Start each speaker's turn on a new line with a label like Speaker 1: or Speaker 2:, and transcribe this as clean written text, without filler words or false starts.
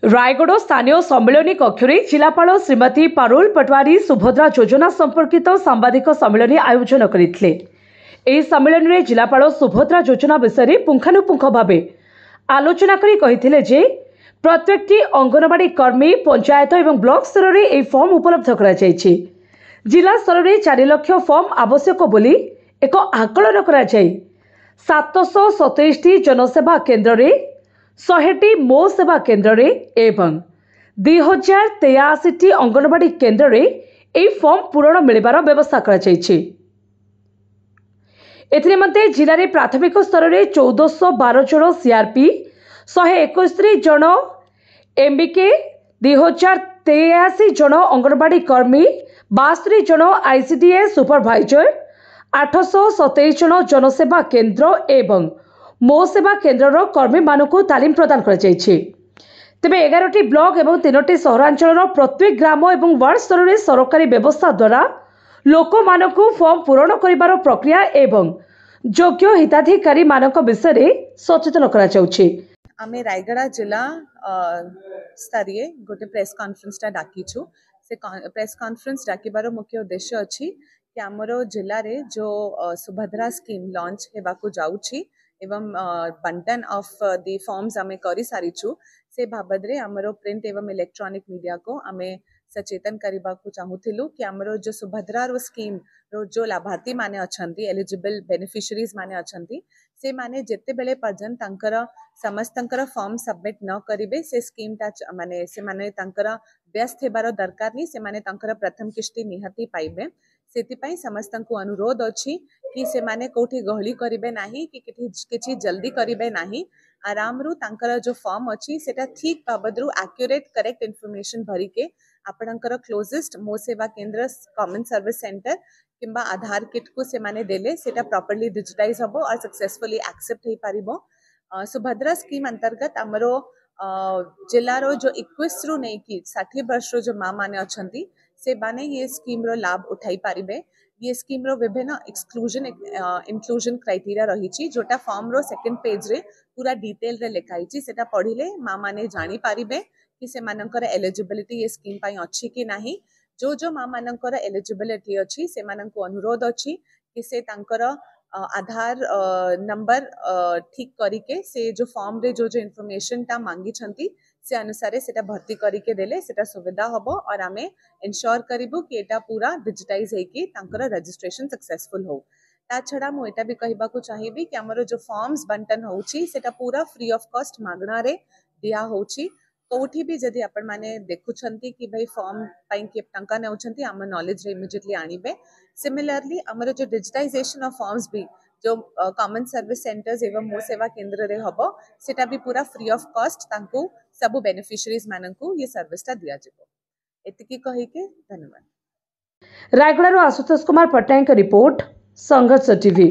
Speaker 1: रायगढ़ स्थानीय सम्मेलन कक्ष जिलापाल श्रीमती पारुल पटवारी सुभद्रा योजना संपर्कित सांबादिक सम्मेलन आयोजन करते। सम्मेलन में जिलापाल सुभद्रा योजना विषय पुंखानुपुंख भाव आलोचना करी प्रत्येक अंगनवाड़ी कर्मी पंचायत और ब्लॉक स्तर में यह फॉर्म उपलब्ध कर जिला स्तर में 4 लाख फॉर्म आवश्यक बोली एक आकलन कर 727 जनसेवा केन्द्र में 100 मो सेवा केन्द्र में एवं 2083 अंगनवाड़ी केन्द्र में यह फॉर्म पूरण मिलबार व्यवस्था कर निमंते जिले में प्राथमिक स्तर में 1412 जन सीआरपी 171 जन एमबीके 2083 जन अंगनवाड़ी कर्मी 62 जन आईसीडीएस सुपरभाइजर 827 जन जनसेवा केन्द्र एवं मो सेवा केन्द्र कर्मी मानक तालीम प्रदान कर तेबे 11टी ब्लॉक एवं 3टी सहरांचल प्रत्येक ग्राम और वार्ड स्तर में सरकारी व्यवस्था द्वारा लोक मानक फॉर्म पूरण करिबार प्रक्रिया एवं योग्य हिताधिकारी मानक विषय सचेतन कर
Speaker 2: आमे रायगढ़ जिला स्तरीय गोटे प्रेस कॉन्फ्रेंस डाकिछु से प्रेस कॉन्फ्रेंस डाकिबार मुख्य उद्देश्य अछि कि आमर जिले रे जो सुभद्रा स्कीम लॉन्च हेबाकु जाउछि एवं बंटन ऑफ दी फॉर्म्स आमे करि सारिछु से बाबदरे आमर प्रिंट एवं इलेक्ट्रॉनिक मीडिया को आमे सचेतन करबा को चाहूथिलु कि आमर जो सुभद्रा रो स्कीम रो जो लाभार्थी माने अछंती एलिजिबल बेनिफिशियरीज माने अछंती से माने जेते बेले पर्यंत तांकर समस्तंकर फॉर्म सबमिट न करिवे से स्कीम ता माने से माने तांकर व्यस्त हेबार दरकार नहीं से माने तांकर प्रथम किस्ती निहाती पाइबे सेतिपाई समस्तंकु अनुरोध अछि कि से माने कोठी गहली करिवे नाही कि किछि जल्दी करिवे नाही आराम रु तांकर जो फॉर्म अछि सेटा ठीक बाबदरु एक्यूरेट करेक्ट इन्फॉर्मेशन भरी के आपणकर क्लोजेस्ट मो सेवा केन्द्र कॉमन सर्विस सेंटर किंबा आधार किट को से माने देले सेटा प्रॉपर्ली डिजिटाइज हबो और सक्सेसफुली एक्सेप्ट हे पारिबो। सुभद्रा स्कीम अंतर्गत हमरो जिलारो जो 21 रु नै कि 60 वर्ष रो जो मां माने अछंती से माने ये स्कीम रो लाभ उठाई पारिबे। ये स्कीम रो विभिन्न एक्सक्लूजन इंक्लूजन क्राइटेरिया रही जोटा फॉर्म रो सेकंड पेज रे पूरा डिटेल रे लिखाई सेटा पढ़िले मां माने जानी पारिबे कि से मानकर एलिजिबिलिटी ये स्कीम पाई अछि कि नाही। जो मां मानकर एलिजिबिलिटी अछि से माननको अनुरोध अछि कि से तांकर आधार नंबर ठीक करिके से जो फॉर्म रे जो इन्फॉर्मेशन ता मांगी छंती से अनुसार सेटा भर्ती करिके देले सेटा सुविधा हबो और आमे इंश्योर करिबु कि एटा पूरा डिजिटाइज हे कि तांकर रजिस्ट्रेशन सक्सेसफुल हो। ता छडा मु एटा भी कहबा को चाहिबी कि हमरो जो फॉर्म्स बंटन होउची सेटा पूरा फ्री ऑफ कॉस्ट मागणा रे दिया होउची। कोठी भी जदि आपण माने देखुछंती कि भाई फॉर्म पाई के टंका नेउछंती हम नॉलेज रे इमीडिएटली आनिबे। सिमिलरली हमरो जो डिजिटाइजेशन ऑफ फॉर्म्स भी जो कॉमन सर्विस सेंटर्स एवं मो सेवा केन्द्र रे हबो सेटा भी पूरा फ्री ऑफ कॉस्ट तांको सब बेनिफिशियरीज माननको ये सर्विस ता दिया जिवो। एतिकी कहि के धन्यवाद।
Speaker 1: रायगढ़ आशुतोष कुमार पटनायक रिपोर्ट संघर्ष टीवी।